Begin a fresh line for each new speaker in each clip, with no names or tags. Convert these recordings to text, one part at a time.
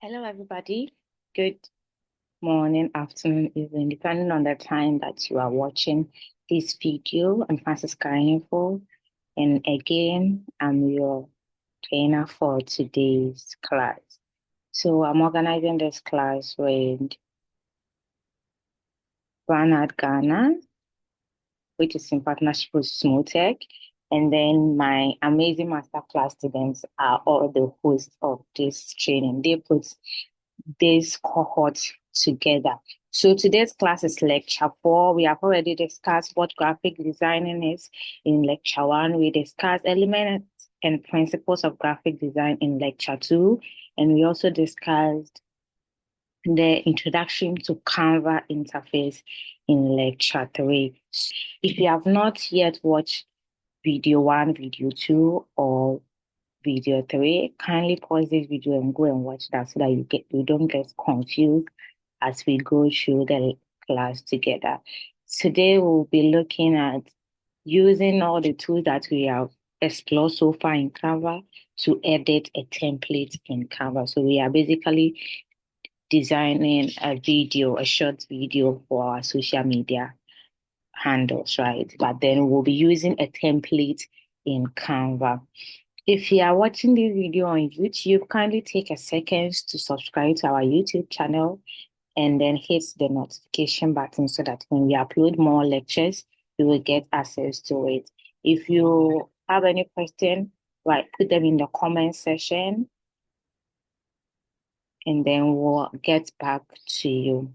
Hello, everybody. Good morning, afternoon, evening, depending on the time that you are watching this video. I'm Francisca Info, and again, I'm your trainer for today's class. So I'm organizing this class with Bernard Ghana, which is in partnership with Smooth Tech. And then my amazing masterclass students are all the hosts of this training. They put this cohort together. So today's class is lecture 4. We have already discussed what graphic designing is in lecture 1. We discussed elements and principles of graphic design in lecture 2. And we also discussed the introduction to Canva interface in lecture 3. If you have not yet watched video 1, video 2, or video 3, kindly pause this video and go and watch that so that you don't get confused as we go through the class together. Today we'll be looking at using all the tools that we have explored so far in Canva to edit a template in Canva. So we are basically designing a short video for our social media handles, right? But then we'll be using a template in Canva. If you are watching this video on YouTube, kindly take a second to subscribe to our YouTube channel and then hit the notification button so that when we upload more lectures, you will get access to it. If you have any question, right, put them in the comment section and then we'll get back to you.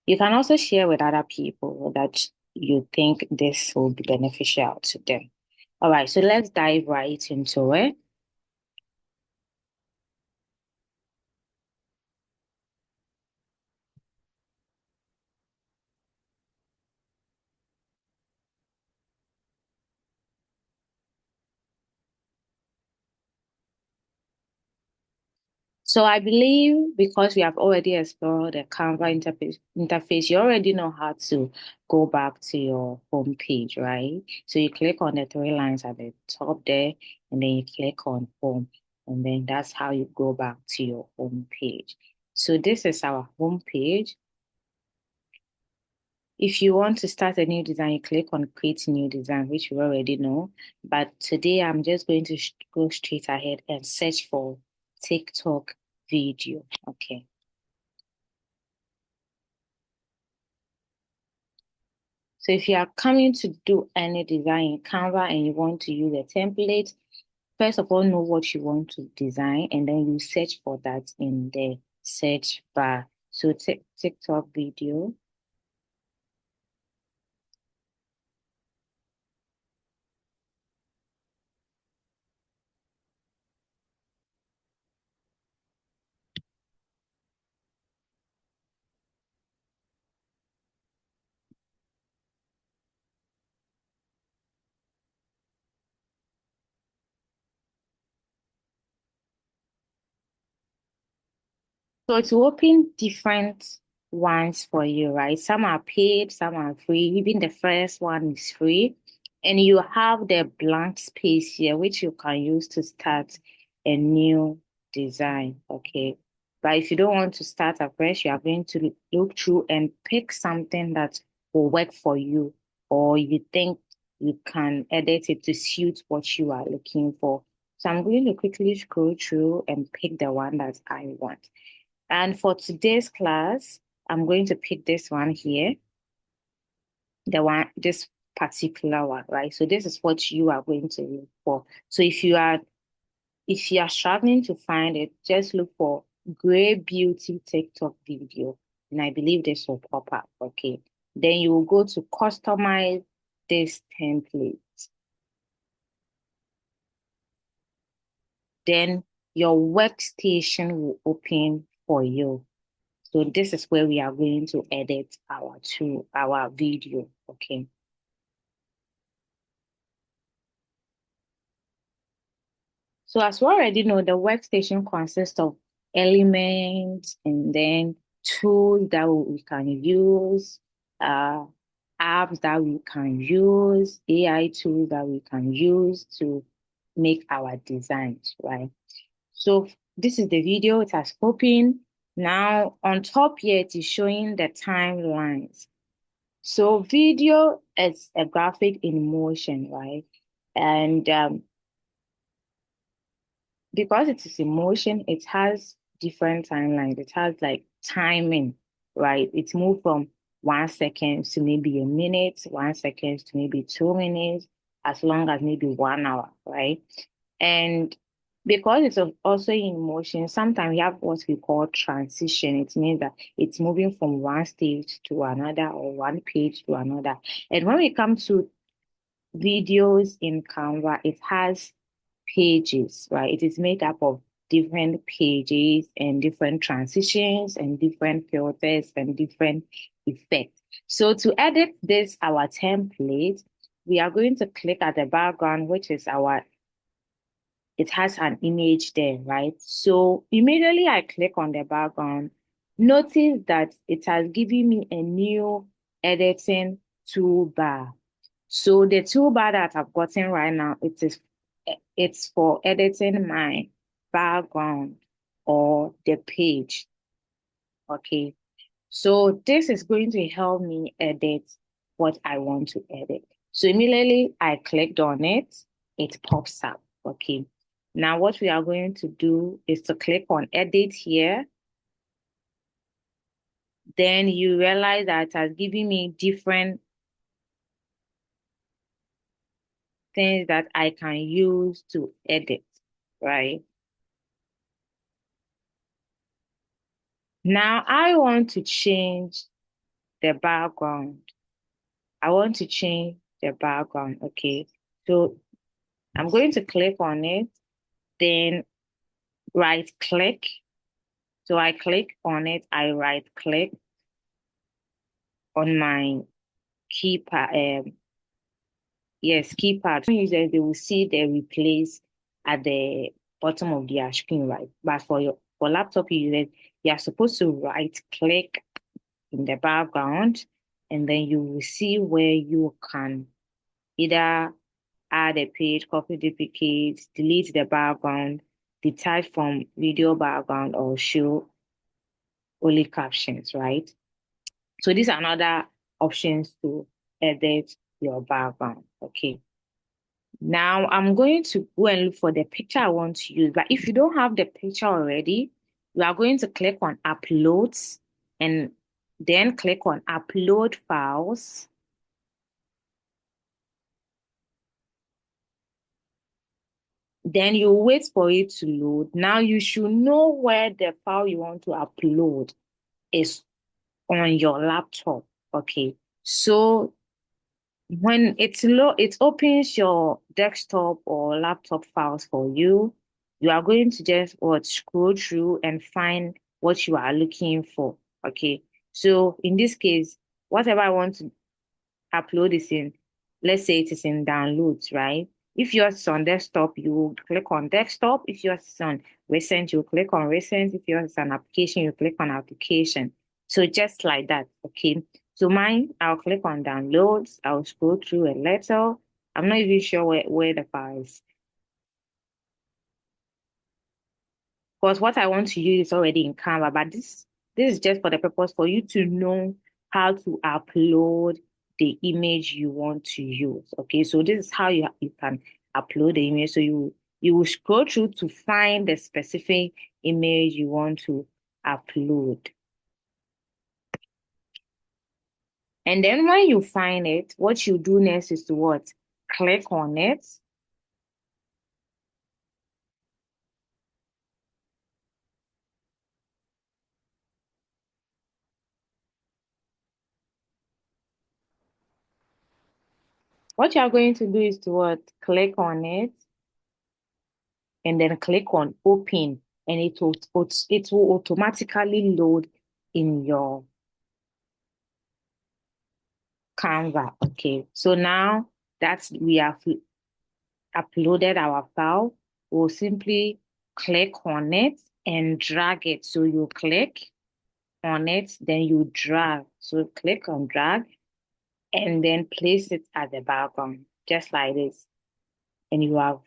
You can also share with other people that you think this will be beneficial to them. All right, so let's dive right into it. So I believe because we have already explored the Canva interface, you already know how to go back to your home page, right? So you click on the three lines at the top there, and then you click on home, and then that's how you go back to your home page. So this is our home page. If you want to start a new design, you click on create new design, which you already know. But today I'm just going to go straight ahead and search for TikTok video. Okay. So if you are coming to do any design in Canva and you want to use a template, first of all, know what you want to design, and then you search for that in the search bar. So TikTok video. So it will open different ones for you, right? Some are paid, some are free. Even the first one is free. And you have the blank space here, which you can use to start a new design. Okay. But if you don't want to start afresh, you are going to look through and pick something that will work for you, or you think you can edit it to suit what you are looking for. So I'm going to quickly scroll through and pick the one that I want. And for today's class, I'm going to pick this one here, this particular one, right? So this is what you are going to look for. So if you are struggling to find it, just look for Gray Beauty TikTok video. And I believe this will pop up, okay? Then you will go to customize this template. Then your workstation will open for you. So this is where we are going to edit our video, okay? So as we already know, the workstation consists of elements and then tools that we can use, uh, apps that we can use, AI tools that we can use to make our designs, right? So this is the video. It has opened. Now on top here, it is showing the timelines. So video is a graphic in motion, right? And because it is in motion, it has different timelines. It has like timing, right? It's moved from 1 second to maybe a minute, 1 second to maybe 2 minutes, as long as maybe 1 hour, right? And because it's also in motion, sometimes we have what we call transition. It means that it's moving from one stage to another or one page to another. And when we come to videos in Canva, it has pages, right? It is made up of different pages and different transitions and different filters and different effects. So to edit this, our template, we are going to click at the background, which is it has an image there, right? So immediately I click on the background, notice that it has given me a new editing toolbar. So the toolbar that I've gotten right now, it's for editing my background or the page. Okay. So this is going to help me edit what I want to edit. So immediately I clicked on it, it pops up. Okay. Now what we are going to do is to click on edit here. Then you realize that it has given me different things that I can use to edit, right? Now I want to change the background. I want to change the background. Okay. So I'm going to click on it, then right click. So I click on it, I right click on my keypad. Yes, keypad. Users, they will see the replace at the bottom of their screen, right? But for laptop users, you are supposed to right click in the background, and then you will see where you can either add a page, copy duplicate, delete the background, detach from video background, or show only captions, right? So these are another options to edit your background. Okay. Now I'm going to go and look for the picture I want to use. But if you don't have the picture already, you are going to click on uploads and then click on upload files. Then you wait for it to load. Now you should know where the file you want to upload is on your laptop. Okay. So when it opens your desktop or laptop files for you. You are going to just scroll through and find what you are looking for. Okay. So in this case, whatever I want to upload is in, let's say it is in downloads, right? If yours is on desktop, you will click on desktop. If yours is on recent, you click on recent. If yours is an application, you click on application. So just like that, okay? So mine, I'll click on downloads. I'll scroll through a little. I'm not even sure where the file is. Because what I want to use is already in Canva, but this is just for the purpose for you to know how to upload the image you want to use. Okay, so this is how you can upload the image. So you will scroll through to find the specific image you want to upload. And then when you find it, what you do next is to what? Click on it. What you are going to do is to what? Click on it and then click on open, and it will automatically load in your Canva. Okay, so now that we have uploaded our file, we'll simply click on it and drag it. So you click on it, then you drag. So click on drag and then place it at the background, just like this. And you have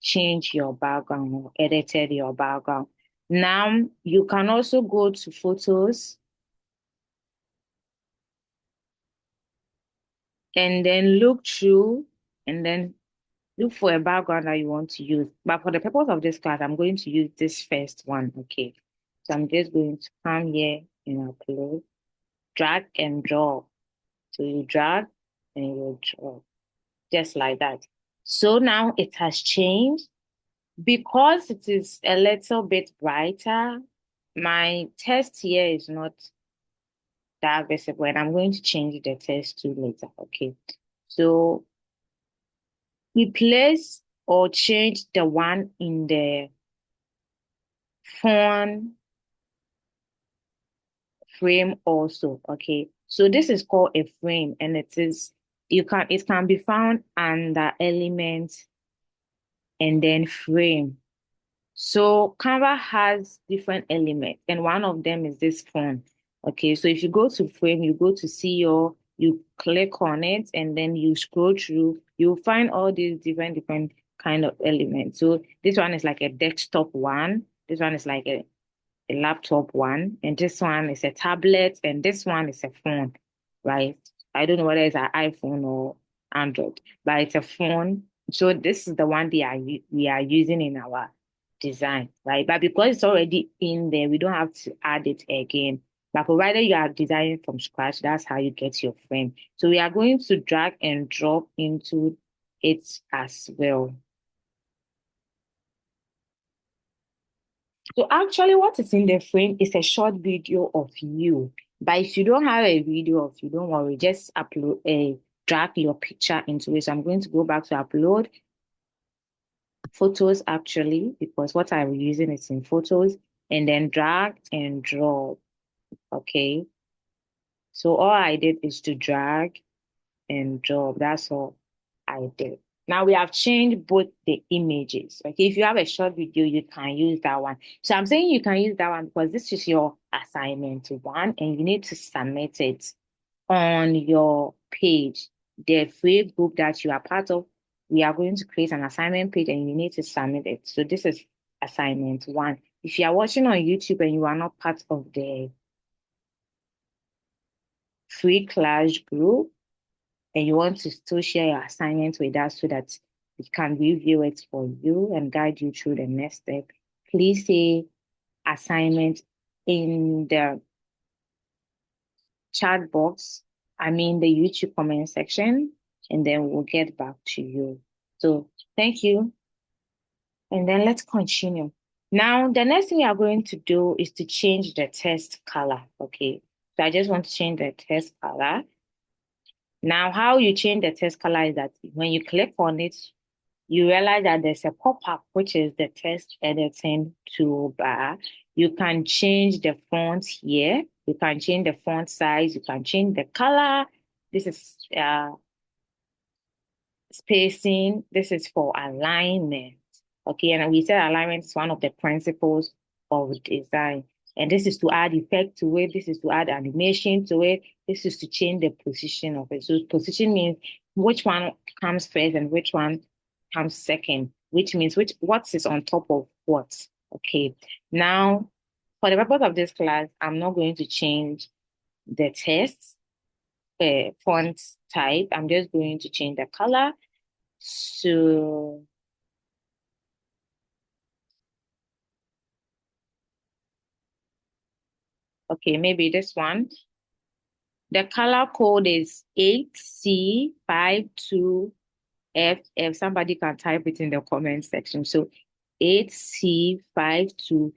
changed your background or edited your background. Now you can also go to photos and then look through and then look for a background that you want to use. But for the purpose of this class, I'm going to use this first one. Okay. So I'm just going to come here and upload, drag and drop. So you drag and you drop, just like that. So now it has changed. Because it is a little bit brighter, my text here is not that visible, and I'm going to change the text to later. Okay. So replace or change the one in the phone frame also. Okay. So this is called a frame, and it can be found under element and then frame. So Canva has different elements, and one of them is this phone. Okay, so if you go to frame, you go to see you click on it, and then you scroll through, you'll find all these different kind of elements. So this one is like a desktop one. This one is like a laptop one, and this one is a tablet, and this one is a phone, right? I don't know whether it's an iPhone or Android, but it's a phone. So this is the one we are using in our design, right? But because it's already in there, we don't have to add it again. But provided you are designing from scratch, that's how you get your frame. So we are going to drag and drop into it as well. So actually, what is in the frame is a short video of you. But if you don't have a video of you, don't worry, just upload drag your picture into it. So I'm going to go back to upload photos actually, because what I'm using is in photos, and then drag and drop. Okay. So all I did is to drag and drop. That's all I did. Now we have changed both the images. Okay, if you have a short video, you can use that one. So I'm saying you can use that one because this is your assignment one, and you need to submit it on your page. The free group that you are part of, we are going to create an assignment page and you need to submit it. So this is assignment one. If you are watching on YouTube and you are not part of the free class group, and you want to still share your assignment with us so that we can review it for you and guide you through the next step, please say assignment in the chat box, I mean the YouTube comment section, and then we'll get back to you. So thank you. And then let's continue. Now, the next thing we are going to do is to change the text color. Okay. So I just want to change the text color. Now, how you change the text color is that when you click on it, you realize that there's a pop-up, which is the text editing toolbar. You can change the font here. You can change the font size. You can change the color. This is spacing. This is for alignment. Okay, and we said alignment is one of the principles of design. And this is to add effect to it. This is to add animation to it. This is to change the position of it. So position means which one comes first and which one comes second, which means what is on top of what. Okay. Now, for the purpose of this class, I'm not going to change the text font type. I'm just going to change the color. So okay, maybe this one. The color code is 8C52FF. Somebody can type it in the comment section. So 8C52FF.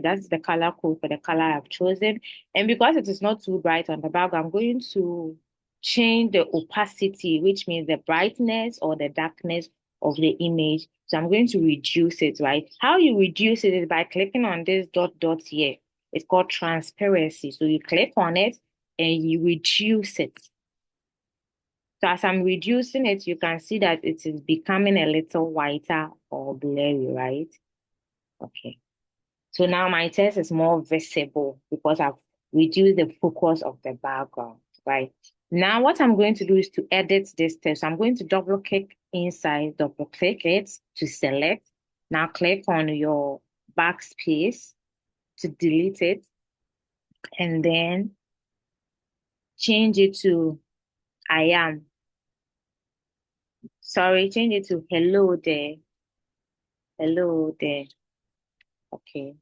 That's the color code for the color I've chosen. And because it is not too bright on the background, I'm going to change the opacity, which means the brightness or the darkness of the image. So I'm going to reduce it, right? How you reduce it is by clicking on this dot here. It's called transparency. So you click on it and you reduce it. So as I'm reducing it, you can see that it is becoming a little whiter or blurry, right? Okay. So now my text is more visible because I've reduced the focus of the background, right? Now what I'm going to do is to edit this text. I'm going to double click inside, double click it to select. Now click on your backspace to delete it and then change it to I am. Sorry, change it to hello there. Hello there. Okay.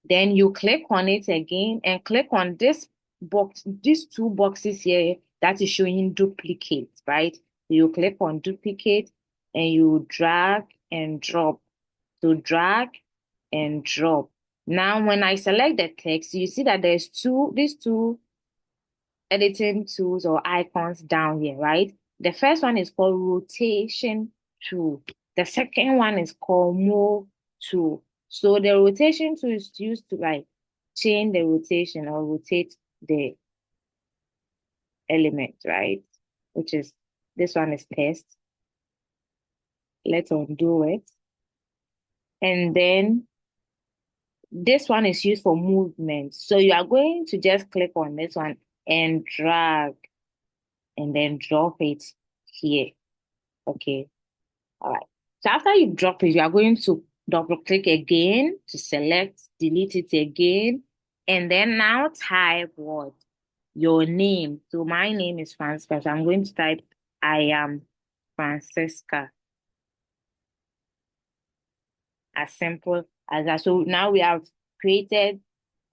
Then you click on it again and click on this box, these two boxes here that is showing duplicate, right? You click on duplicate and you drag and drop. So drag and drop. Now, when I select the text, you see that there's these two editing tools or icons down here, right? The first one is called rotation tool. The second one is called move tool. So the rotation tool is used to like change the rotation or rotate the element, right? Which is this one is test. Let's undo it. And then this one is used for movement. So you are going to just click on this one and drag and then drop it here. Okay. All right. So after you drop it, you are going to double click again to select, delete it again, and then now type what? Your name. So my name is Francisca. So I'm going to type I am Francisca. As simple as that. So now we have created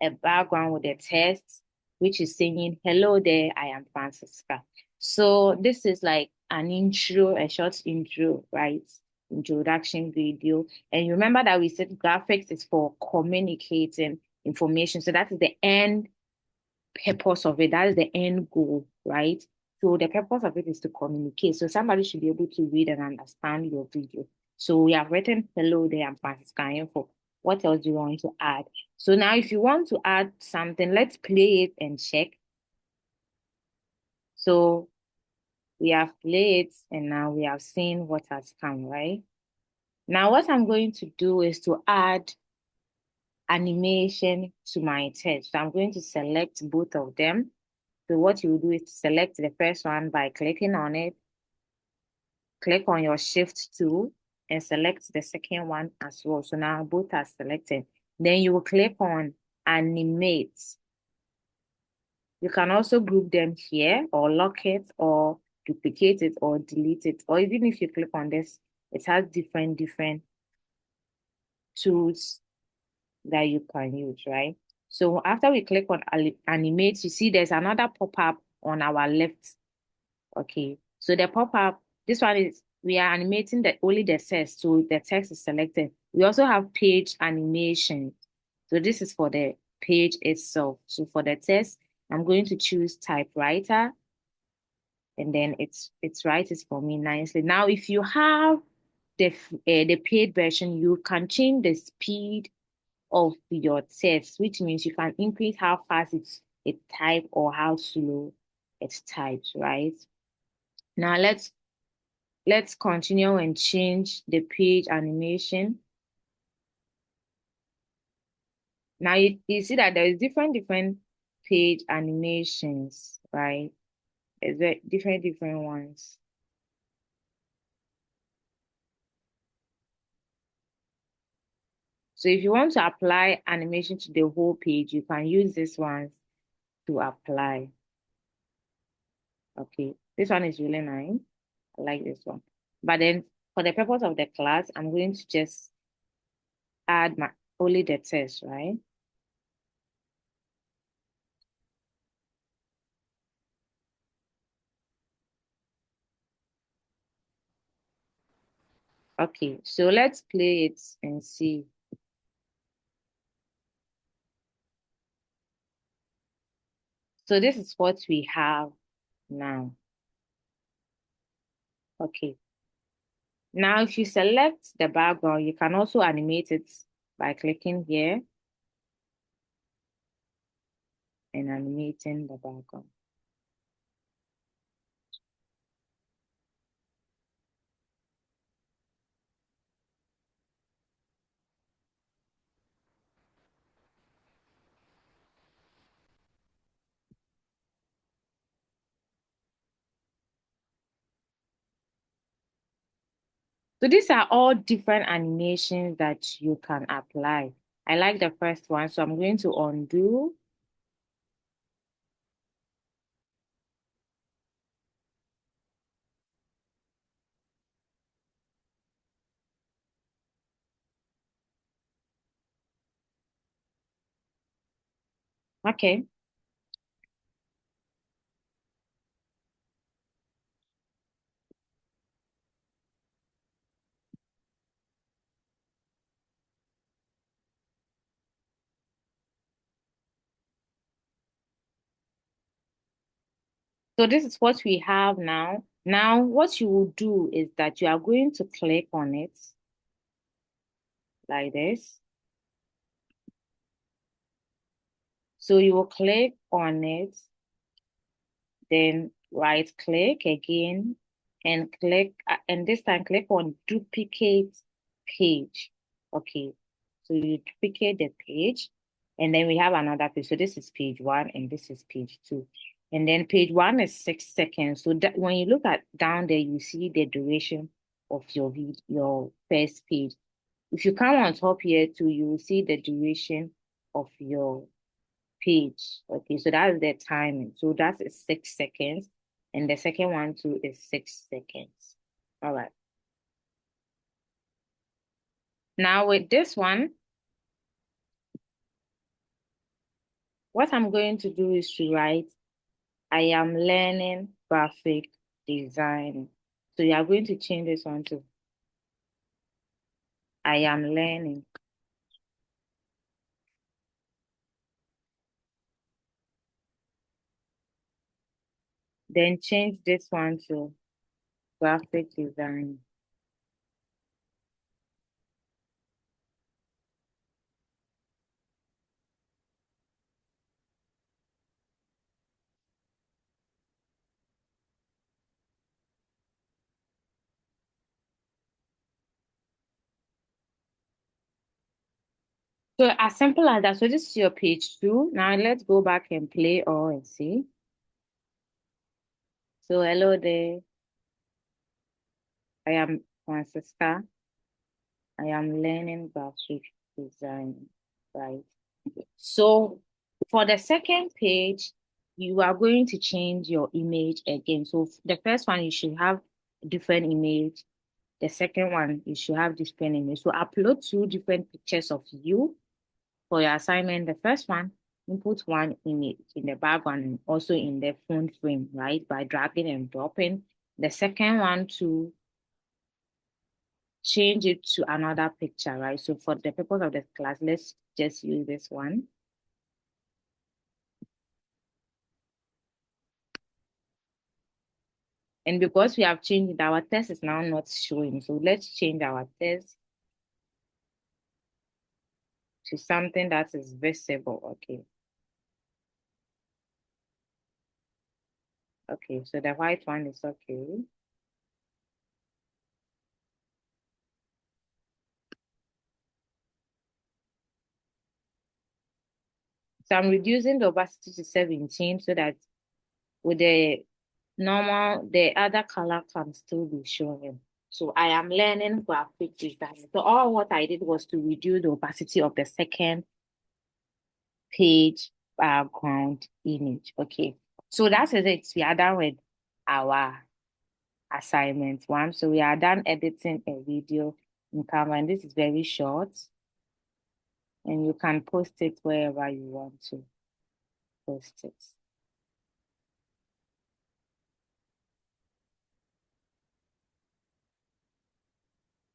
a background with a text which is saying, hello there, I am Francisca. So this is like an intro, a short intro, right? Introduction video. And you remember that we said graphics is for communicating information. So that is the end purpose of it. That is the end goal, right? So the purpose of it is to communicate. So somebody should be able to read and understand your video. So we have written hello there, I'm Francisca Info. What else do you want to add? So now if you want to add something, let's play it and check. So we have played it and now we have seen what has come, right? Now what I'm going to do is to add animation to my text. So I'm going to select both of them. So what you will do is to select the first one by clicking on it, click on your shift tool and select the second one as well. So now both are selected. Then you will click on animate. You can also group them here or lock it or duplicate it or delete it. Or even if you click on this, it has different tools that you can use, right? So after we click on animate, you see there's another pop-up on our left. Okay, so the pop-up, this one is, we are animating only the text, so the text is selected. We also have page animation. So this is for the page itself. So for the text, I'm going to choose typewriter, and then it's writes for me nicely. Now, if you have the paid version, you can change the speed of your text, which means you can increase how fast it type or how slow it types, right? Now let's continue and change the page animation. Now you see that there is different page animations, right? There's different ones. So if you want to apply animation to the whole page, you can use this one to apply. Okay, this one is really nice. I like this one. But then for the purpose of the class, I'm going to just add my only the text, right? Okay, so let's play it and see. So this is what we have now. Okay. Now, if you select the background, you can also animate it by clicking here and animating the background. So these are all different animations that you can apply. I like the first one, so I'm going to undo. Okay. So this is what we have now. Now, what you will do is that you are going to click on it like this. So you will click on it, then right click again and click, and this time click on duplicate page. Okay. So you duplicate the page and then we have another page. So this is page one and this is page two. And then page one is 6 seconds. So that when you look at down there, you see the duration of your first page. If you come on top here too, you will see the duration of your page. Okay, so that's the timing. So that is 6 seconds. And the second one too is 6 seconds. All right. Now with this one, what I'm going to do is to write, I am learning graphic design. So you are going to change this one to I am learning. Then change this one to graphic design. So as simple as that. So this is your page two. Now let's go back and play all and see. So hello there. I am Francisca. I am learning graphic design, right? So for the second page, you are going to change your image again. So the first one, you should have a different image. The second one, you should have different image. So upload two different pictures of you for your assignment. The first one, input one image in the background and also in the phone frame, right? By dragging and dropping. The second one to change it to another picture, right? So for the purpose of the class, let's just use this one. And because we have changed it, our test is now not showing. So let's change our test to something that is visible. Okay. Okay, so the white one is okay. So I'm reducing the opacity to 17 so that with the normal, the other color can still be showing. So I am learning graphic design. So all what I did was to reduce the opacity of the second page background image. Okay. So that is it. We are done with our assignment one. So we are done editing a video in Canva, and this is very short. And you can post it wherever you want to post it.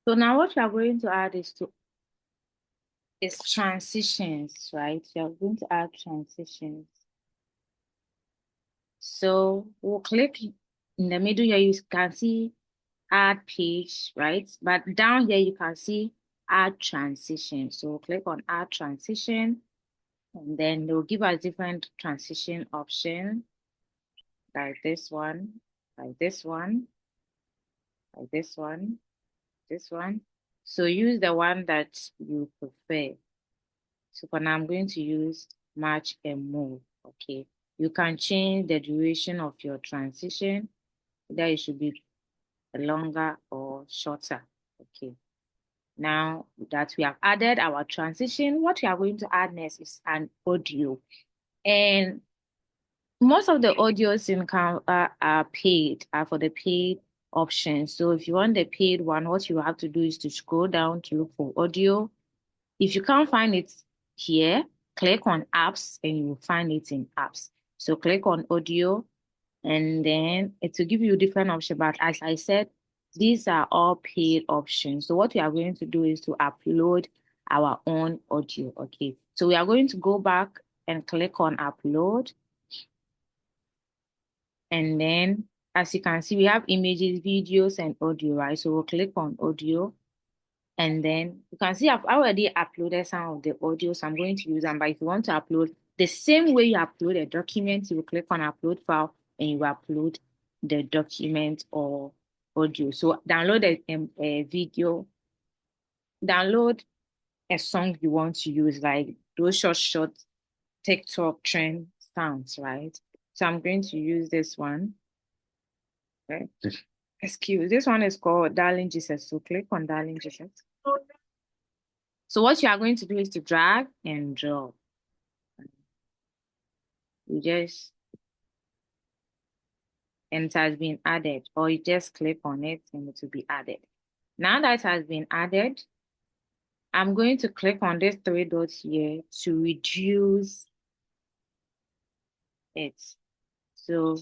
So now what we are going to add is transitions, right? We are going to add transitions. So we'll click in the middle here, you can see add page, right? But down here you can see add transition. So we'll click on add transition and then they'll give us different transition options like this one, like this one, like this one. So use the one that you prefer. So for now, I'm going to use match and move. Okay. You can change the duration of your transition, that it should be longer or shorter. Okay. Now that we have added our transition, what we are going to add next is an audio. And most of the audios in Canva are paid, are for the paid option. So if you want the paid one, what you have to do is to scroll down to look for audio. If you can't find it here, click on apps and you will find it in apps. So click on audio and then it will give you different options. But as I said, these are all paid options. So what we are going to do is to upload our own audio. Okay. So we are going to go back and click on upload. And then as you can see, we have images, videos, and audio, right? So we'll click on audio. And then you can see I've already uploaded some of the audios. I'm going to use them. But if you want to upload the same way you upload a document, you will click on upload file and you upload the document or audio. So download a video, download a song you want to use, like those short TikTok trend sounds, right? So I'm going to use this one. Okay. This one is called Darling Jesus. So click on Darling Jesus. So what you are going to do is to drag and drop. You just, and it has been added, or you just click on it and it will be added. Now that it has been added, I'm going to click on these three dots here to reduce it. So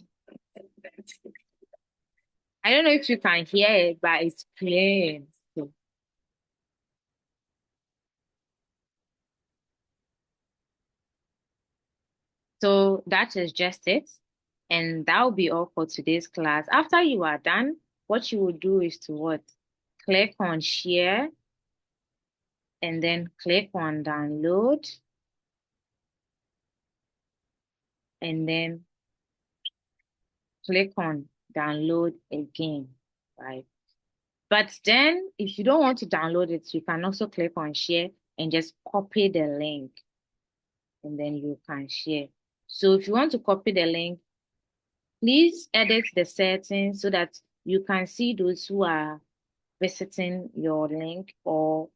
I don't know if you can hear it, but it's playing. So that is just it. And that will be all for today's class. After you are done, what you will do is to what? Click on share and then click on download and then click on download again, right? But then if you don't want to download it, you can also click on share and just copy the link and then you can share. So if you want to copy the link, please edit the settings so that you can see those who are visiting your link or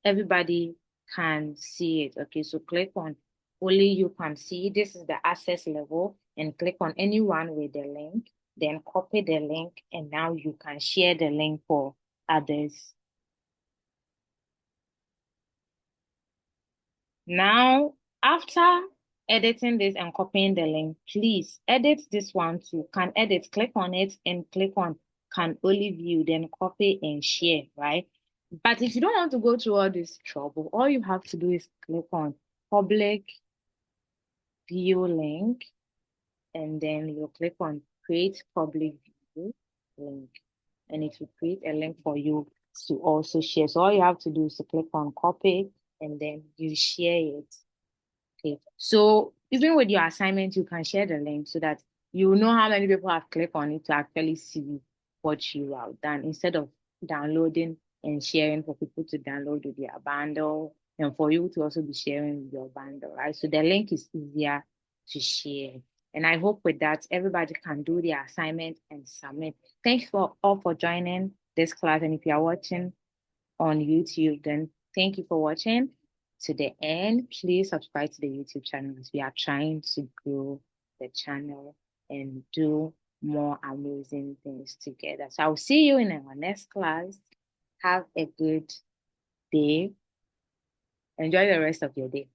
everybody can see it. Okay, so click on only you can see. This is the access level and click on anyone with the link, then copy the link and now you can share the link for others. Now, after editing this and copying the link, please edit this one too. Can edit, click on it and click on can only view, then copy and share, right? But if you don't want to go through all this trouble, all you have to do is click on public view link, and then you click on create public view link, and it will create a link for you to also share. So all you have to do is to click on copy, and then you share it. Okay. So even with your assignment, you can share the link so that you know how many people have clicked on it to actually see what you have done instead of downloading and sharing for people to download with their bundle and for you to also be sharing with your bundle, right? So the link is easier to share. And I hope with that, everybody can do their assignment and submit. Thanks for all for joining this class. And if you are watching on YouTube, then thank you for watching to the end. Please subscribe to the YouTube channel as we are trying to grow the channel and do more amazing things together. So I'll see you in our next class. Have a good day. Enjoy the rest of your day.